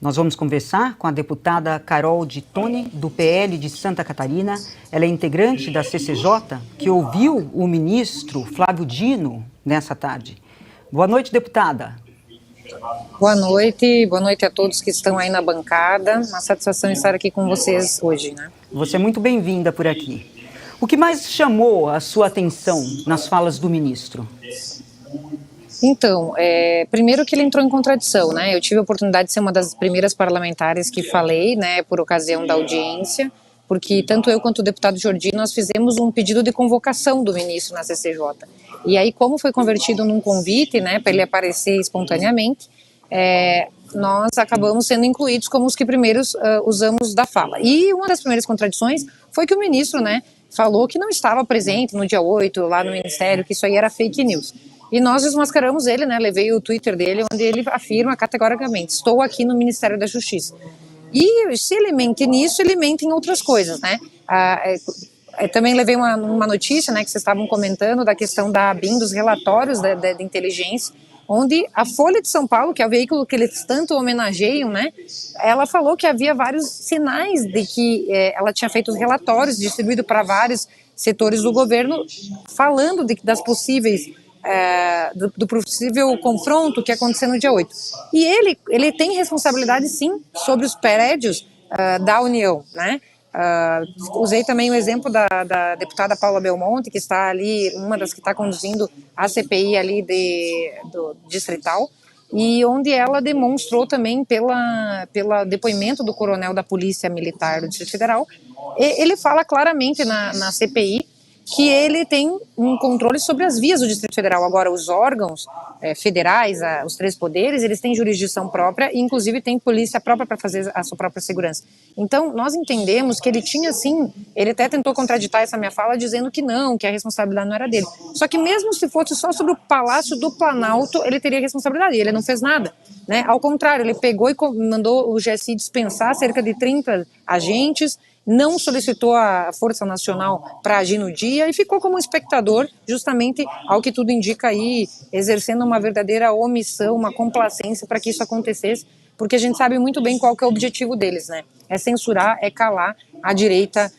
Nós vamos conversar com a deputada Carol de Tone, do PL de Santa Catarina. Ela é integrante da CCJ, que ouviu o ministro Flávio Dino nessa tarde. Boa noite, deputada. Boa noite a todos que estão aí na bancada. Uma satisfação estar aqui com vocês hoje, né? Você é muito bem-vinda por aqui. O que mais chamou a sua atenção nas falas do ministro? Então, primeiro que ele entrou em contradição, né? Eu tive a oportunidade de ser uma das primeiras parlamentares que falei, né, por ocasião da audiência, porque tanto eu quanto o deputado Jordi, nós fizemos um pedido de convocação do ministro na CCJ. E aí, como foi convertido num convite, né, para ele aparecer espontaneamente, nós acabamos sendo incluídos como os que primeiros usamos da fala. E uma das primeiras contradições foi que o ministro, né, falou que não estava presente no dia 8, lá no Ministério, que isso aí era fake news. E nós desmascaramos ele, né, levei o Twitter dele, onde ele afirma categoricamente, estou aqui no Ministério da Justiça. E se ele mente nisso, ele mente em outras coisas, né. Também levei uma notícia, né, que vocês estavam comentando, da questão da ABIN, dos relatórios de inteligência, onde a Folha de São Paulo, que é o veículo que eles tanto homenageiam, né, ela falou que havia vários sinais de que ela tinha feito os relatórios, distribuído para vários setores do governo, falando das possíveis, do possível confronto que ia acontecer no dia 8. E ele tem responsabilidade, sim, sobre os prédios da União, né. Usei também o exemplo da deputada Paula Belmonte, que está ali, uma das que está conduzindo a CPI ali do Distrital, e onde ela demonstrou também pelo depoimento do coronel da Polícia Militar do Distrito Federal, ele fala claramente na CPI que ele tem um controle sobre as vias do Distrito Federal. Agora, os órgãos federais, os três poderes, eles têm jurisdição própria e, inclusive, tem polícia própria para fazer a sua própria segurança. Então, nós entendemos que ele tinha, sim, ele até tentou contraditar essa minha fala, dizendo que não, que a responsabilidade não era dele. Só que mesmo se fosse só sobre o Palácio do Planalto, ele teria responsabilidade, e ele não fez nada, né? Ao contrário, ele pegou e mandou o GSI dispensar cerca de 30 agentes, não solicitou a Força Nacional para agir no dia e ficou como espectador, justamente ao que tudo indica aí, exercendo uma verdadeira omissão, uma complacência para que isso acontecesse, porque a gente sabe muito bem qual que é o objetivo deles, né? É censurar, é calar a direita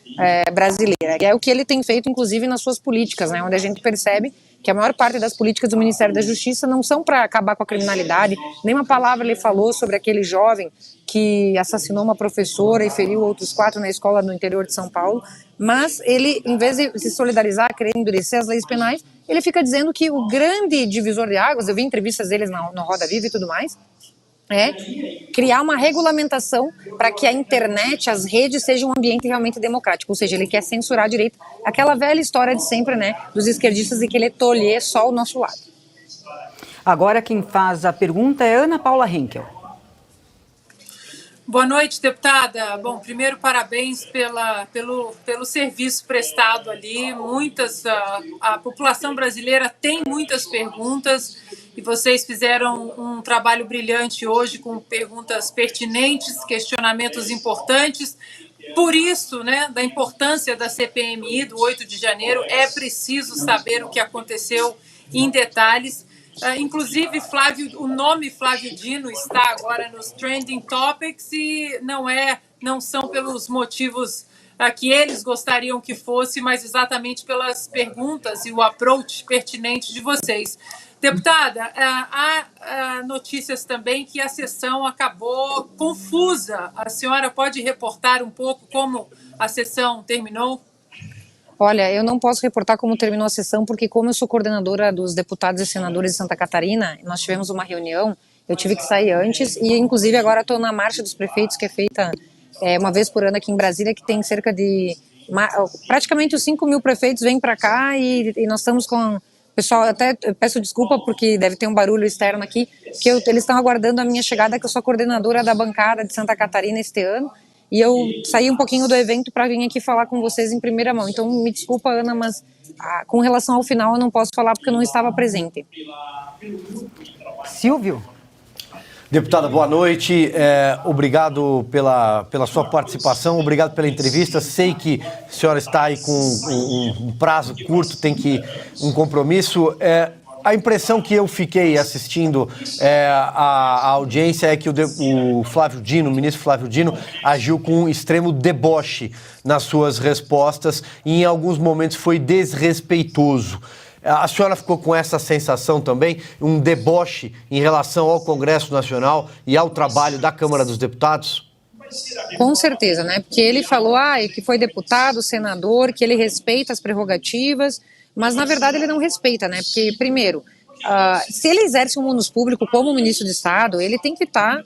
brasileira. E é o que ele tem feito, inclusive, nas suas políticas, né? Onde a gente percebe que a maior parte das políticas do Ministério da Justiça não são para acabar com a criminalidade. Nenhuma palavra ele falou sobre aquele jovem que assassinou uma professora e feriu outros 4 na escola no interior de São Paulo, mas ele, em vez de se solidarizar, querer endurecer as leis penais, ele fica dizendo que o grande divisor de águas, eu vi entrevistas deles na Roda Viva e tudo mais, é criar uma regulamentação para que a internet, as redes sejam um ambiente realmente democrático, ou seja, ele quer censurar a direita, aquela velha história de sempre, né, dos esquerdistas de querer tolher só o nosso lado. Agora quem faz a pergunta é Ana Paula Henkel. Boa noite, deputada. Bom, primeiro, parabéns pelo serviço prestado ali. A população brasileira tem muitas perguntas e vocês fizeram um trabalho brilhante hoje com perguntas pertinentes, questionamentos importantes. Por isso, né, da importância da CPMI do 8 de janeiro, é preciso saber o que aconteceu em detalhes. Inclusive, o nome Flávio Dino está agora nos Trending Topics e não são pelos motivos que eles gostariam que fosse, mas exatamente pelas perguntas e o approach pertinente de vocês. Deputada, há notícias também que a sessão acabou confusa. A senhora pode reportar um pouco como a sessão terminou? Olha, eu não posso reportar como terminou a sessão, porque como eu sou coordenadora dos deputados e senadores de Santa Catarina, nós tivemos uma reunião, eu tive que sair antes, e inclusive agora estou na Marcha dos Prefeitos, que é feita uma vez por ano aqui em Brasília, que tem cerca de, praticamente os 5.000 prefeitos vêm para cá, e nós estamos com, pessoal, até peço desculpa porque deve ter um barulho externo aqui, que eles estão aguardando a minha chegada, que eu sou coordenadora da bancada de Santa Catarina este ano, e eu saí um pouquinho do evento para vir aqui falar com vocês em primeira mão. Então, me desculpa, Ana, mas com relação ao final eu não posso falar porque eu não estava presente. Silvio? Deputada, boa noite. Obrigado pela sua participação, obrigado pela entrevista. Sei que a senhora está aí com um prazo curto, tem um compromisso. A impressão que eu fiquei assistindo a audiência é que o Flávio Dino, o ministro Flávio Dino, agiu com um extremo deboche nas suas respostas e em alguns momentos foi desrespeitoso. A senhora ficou com essa sensação também, um deboche em relação ao Congresso Nacional e ao trabalho da Câmara dos Deputados? Com certeza, né? Porque ele falou que foi deputado, senador, que ele respeita as prerrogativas, mas na verdade ele não respeita, né? Porque, primeiro, se ele exerce um ônus público como ministro de Estado, ele tem que estar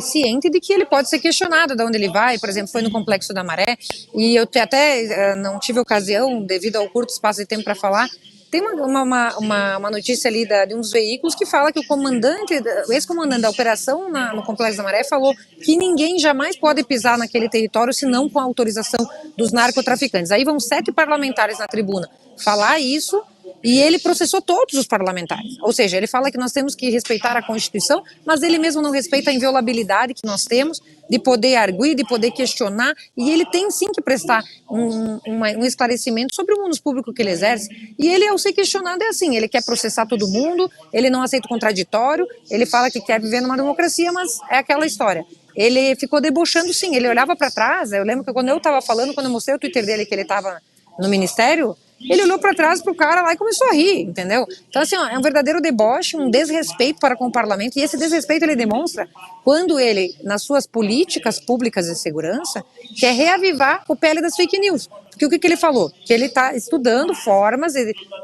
ciente de que ele pode ser questionado de onde ele vai. Por exemplo, foi no Complexo da Maré, e eu até não tive ocasião, devido ao curto espaço de tempo para falar. Tem uma notícia ali de um dos veículos que fala que o ex-comandante da operação no Complexo da Maré falou que ninguém jamais pode pisar naquele território senão com a autorização dos narcotraficantes. Aí vão 7 parlamentares na tribuna falar isso e ele processou todos os parlamentares. Ou seja, ele fala que nós temos que respeitar a Constituição, mas ele mesmo não respeita a inviolabilidade que nós temos de poder arguir, de poder questionar, e ele tem sim que prestar um esclarecimento sobre o ônus público que ele exerce. E ele, ao ser questionado, é assim, ele quer processar todo mundo, ele não aceita o contraditório, ele fala que quer viver numa democracia, mas é aquela história. Ele ficou debochando sim, ele olhava para trás. Eu lembro que quando eu estava falando, quando eu mostrei o Twitter dele que ele estava no ministério, ele olhou para trás pro cara lá e começou a rir, entendeu? Então, assim, é um verdadeiro deboche, um desrespeito para com o parlamento, e esse desrespeito ele demonstra quando ele, nas suas políticas públicas de segurança, quer reavivar o PL das fake news. Porque o que ele falou? Que ele está estudando formas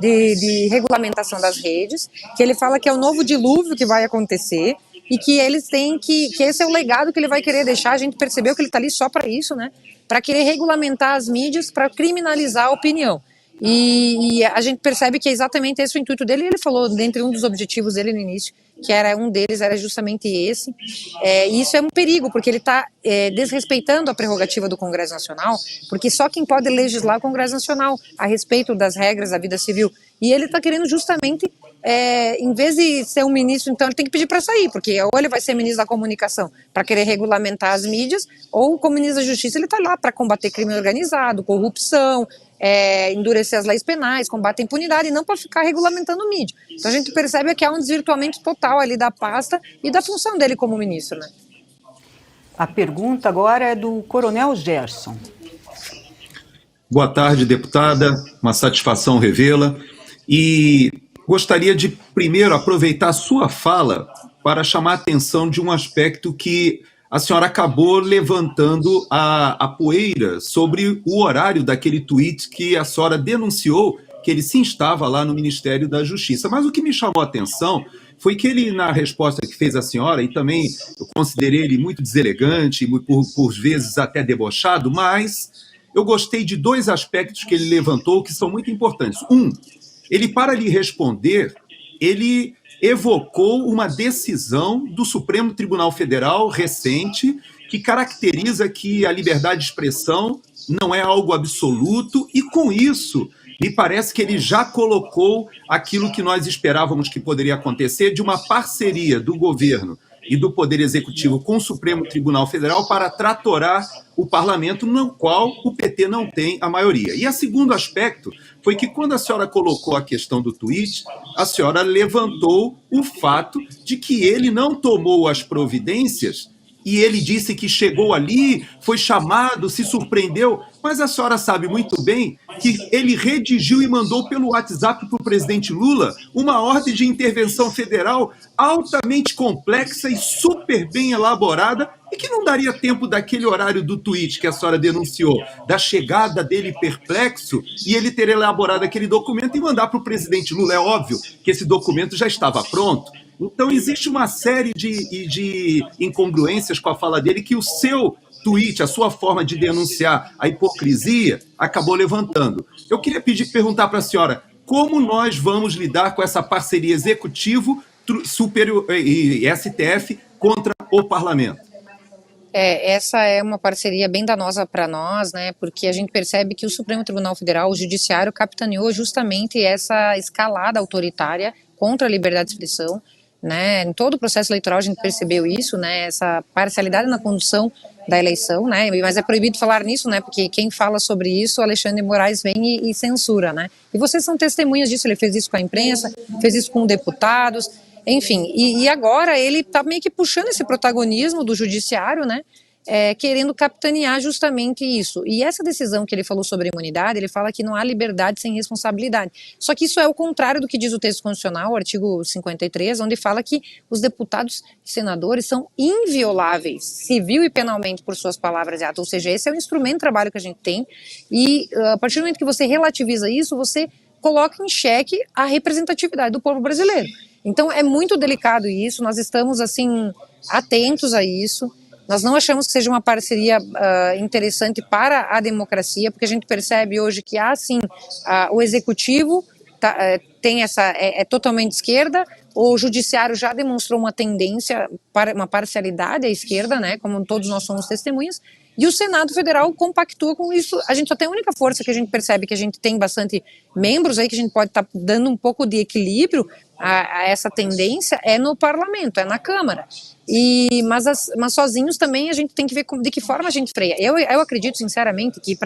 de regulamentação das redes, que ele fala que é o novo dilúvio que vai acontecer, e que eles têm que esse é o legado que ele vai querer deixar. A gente percebeu que ele está ali só para isso, né? Para querer regulamentar as mídias, para criminalizar a opinião. E a gente percebe que é exatamente esse o intuito dele. Ele falou, dentre um dos objetivos dele no início, que um deles era justamente esse. E isso é um perigo, porque ele está desrespeitando a prerrogativa do Congresso Nacional, porque só quem pode legislar é o Congresso Nacional a respeito das regras da vida civil. E ele está querendo justamente, em vez de ser um ministro, então ele tem que pedir para sair, porque ou ele vai ser ministro da comunicação para querer regulamentar as mídias, ou como ministro da Justiça ele está lá para combater crime organizado, corrupção, endurecer as leis penais, combater a impunidade, e não para ficar regulamentando mídia. Então a gente percebe que há um desvirtuamento total ali da pasta e da função dele como ministro, né? A pergunta agora é do Coronel Gerson. Boa tarde, deputada. Uma satisfação revê-la. E gostaria de, primeiro, aproveitar a sua fala para chamar a atenção de um aspecto que a senhora acabou levantando a poeira sobre o horário daquele tweet que a senhora denunciou que ele se instava lá no Ministério da Justiça. Mas o que me chamou a atenção foi que ele, na resposta que fez a senhora, e também eu considerei ele muito deselegante, por vezes até debochado, mas eu gostei de 2 aspectos que ele levantou que são muito importantes. Ele, para lhe responder, ele evocou uma decisão do Supremo Tribunal Federal recente que caracteriza que a liberdade de expressão não é algo absoluto e, com isso, me parece que ele já colocou aquilo que nós esperávamos que poderia acontecer de uma parceria do governo e do Poder Executivo com o Supremo Tribunal Federal para tratorar o parlamento, no qual o PT não tem a maioria. E o segundo aspecto foi que, quando a senhora colocou a questão do tweet, a senhora levantou o fato de que ele não tomou as providências, e ele disse que chegou ali, foi chamado, se surpreendeu, mas a senhora sabe muito bem que ele redigiu e mandou pelo WhatsApp para o presidente Lula uma ordem de intervenção federal altamente complexa e super bem elaborada, e que não daria tempo daquele horário do tweet que a senhora denunciou, da chegada dele perplexo, e ele ter elaborado aquele documento e mandar para o presidente Lula. É óbvio que esse documento já estava pronto. Então, existe uma série de incongruências com a fala dele que o seu tweet, a sua forma de denunciar a hipocrisia, acabou levantando. Eu queria perguntar para a senhora, como nós vamos lidar com essa parceria executivo superior e STF contra o parlamento? Essa é uma parceria bem danosa para nós, né? Porque a gente percebe que o Supremo Tribunal Federal, o Judiciário, capitaneou justamente essa escalada autoritária contra a liberdade de expressão, né? Em todo o processo eleitoral a gente percebeu isso, né? Essa parcialidade na condução da eleição, né? Mas é proibido falar nisso, né? Porque quem fala sobre isso, Alexandre de Moraes vem e censura, né? E vocês são testemunhas disso, ele fez isso com a imprensa, fez isso com deputados, enfim. E agora ele está meio que puxando esse protagonismo do judiciário, né? Querendo capitanear justamente isso. E essa decisão que ele falou sobre a imunidade, ele fala que não há liberdade sem responsabilidade. Só que isso é o contrário do que diz o texto constitucional, o artigo 53, onde fala que os deputados e senadores são invioláveis, civil e penalmente, por suas palavras e atos. Ou seja, esse é o instrumento de trabalho que a gente tem e a partir do momento que você relativiza isso, você coloca em xeque a representatividade do povo brasileiro. Então é muito delicado isso, nós estamos assim atentos a isso. Nós não achamos que seja uma parceria interessante para a democracia, porque a gente percebe hoje que há, sim, o executivo tem é totalmente esquerda, o judiciário já demonstrou uma tendência para uma parcialidade à esquerda, né, como todos nós somos testemunhas, e o Senado Federal compactua com isso. A gente só tem a única força que a gente percebe que a gente tem bastante membros aí, que a gente pode estar dando um pouco de equilíbrio a essa tendência, é no parlamento, é na Câmara. Mas sozinhos também a gente tem que ver de que forma a gente freia. Eu acredito sinceramente que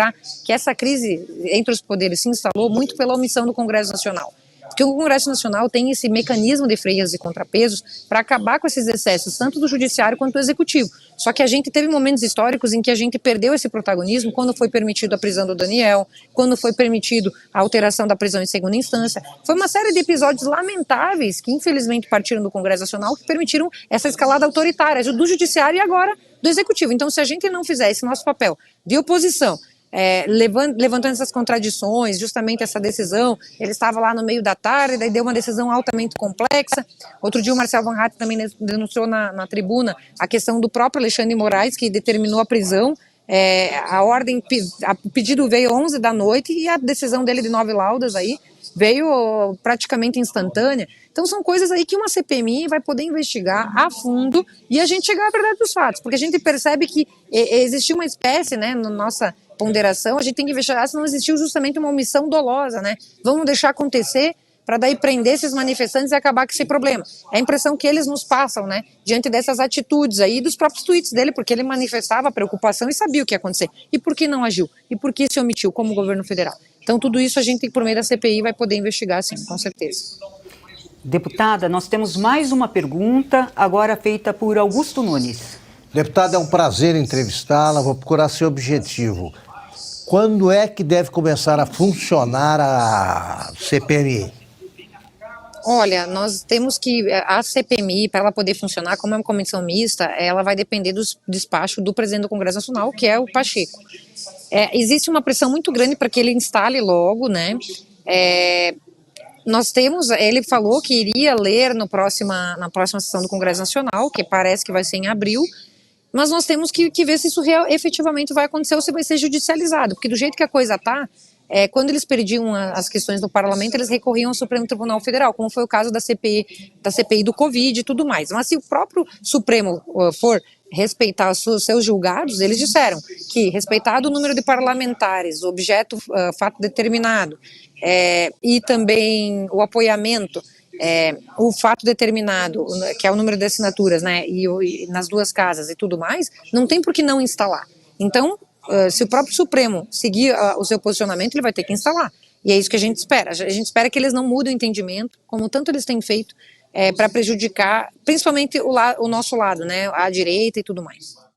essa crise entre os poderes se instalou muito pela omissão do Congresso Nacional. Porque o Congresso Nacional tem esse mecanismo de freios e contrapesos para acabar com esses excessos, tanto do judiciário quanto do executivo. Só que a gente teve momentos históricos em que a gente perdeu esse protagonismo, quando foi permitido a prisão do Daniel, quando foi permitido a alteração da prisão em segunda instância. Foi uma série de episódios lamentáveis que infelizmente partiram do Congresso Nacional, que permitiram essa escalada autoritária do judiciário e agora do executivo. Então, se a gente não fizer esse nosso papel de oposição, levantando essas contradições, justamente essa decisão, ele estava lá no meio da tarde, daí deu uma decisão altamente complexa. Outro dia o Marcel Van Hatten também denunciou na tribuna a questão do próprio Alexandre de Moraes, que determinou a prisão. O pedido veio 11 da noite e a decisão dele de 9 laudas aí veio praticamente instantânea. Então são coisas aí que uma CPMI vai poder investigar a fundo e a gente chegar à verdade dos fatos, porque a gente percebe que existiu uma espécie, né, na nossa ponderação, a gente tem que investigar se não existiu justamente uma omissão dolosa, né? Vamos deixar acontecer para daí prender esses manifestantes e acabar com esse problema. É a impressão que eles nos passam, né, diante dessas atitudes aí, dos próprios tweets dele, porque ele manifestava preocupação e sabia o que ia acontecer. E por que não agiu? E por que se omitiu como governo federal? Então tudo isso a gente, por meio da CPI, vai poder investigar, sim, com certeza. Deputada, nós temos mais uma pergunta, agora feita por Augusto Nunes. Deputada, é um prazer entrevistá-la, vou procurar ser objetivo. Quando é que deve começar a funcionar a CPMI? Olha, nós temos que, a CPMI, para ela poder funcionar, como é uma comissão mista, ela vai depender do despacho do presidente do Congresso Nacional, que é o Pacheco. Existe uma pressão muito grande para que ele instale logo, né? Ele falou que iria ler na próxima sessão do Congresso Nacional, que parece que vai ser em abril, mas nós temos que ver se isso efetivamente vai acontecer ou se vai ser judicializado, porque do jeito que a coisa está, quando eles perdiam as questões do parlamento, eles recorriam ao Supremo Tribunal Federal, como foi o caso da CPI do Covid e tudo mais. Mas se o próprio Supremo for respeitar os seus julgados, eles disseram que, respeitado o número de parlamentares, o objeto, fato determinado, e também o apoiamento, o fato determinado, que é o número de assinaturas, né, e nas duas casas e tudo mais, não tem por que não instalar. Então, se o próprio Supremo seguir o seu posicionamento, ele vai ter que instalar. E é isso que a gente espera. A gente espera que eles não mudem o entendimento, como tanto eles têm feito, para prejudicar, principalmente o nosso lado, né, a direita e tudo mais.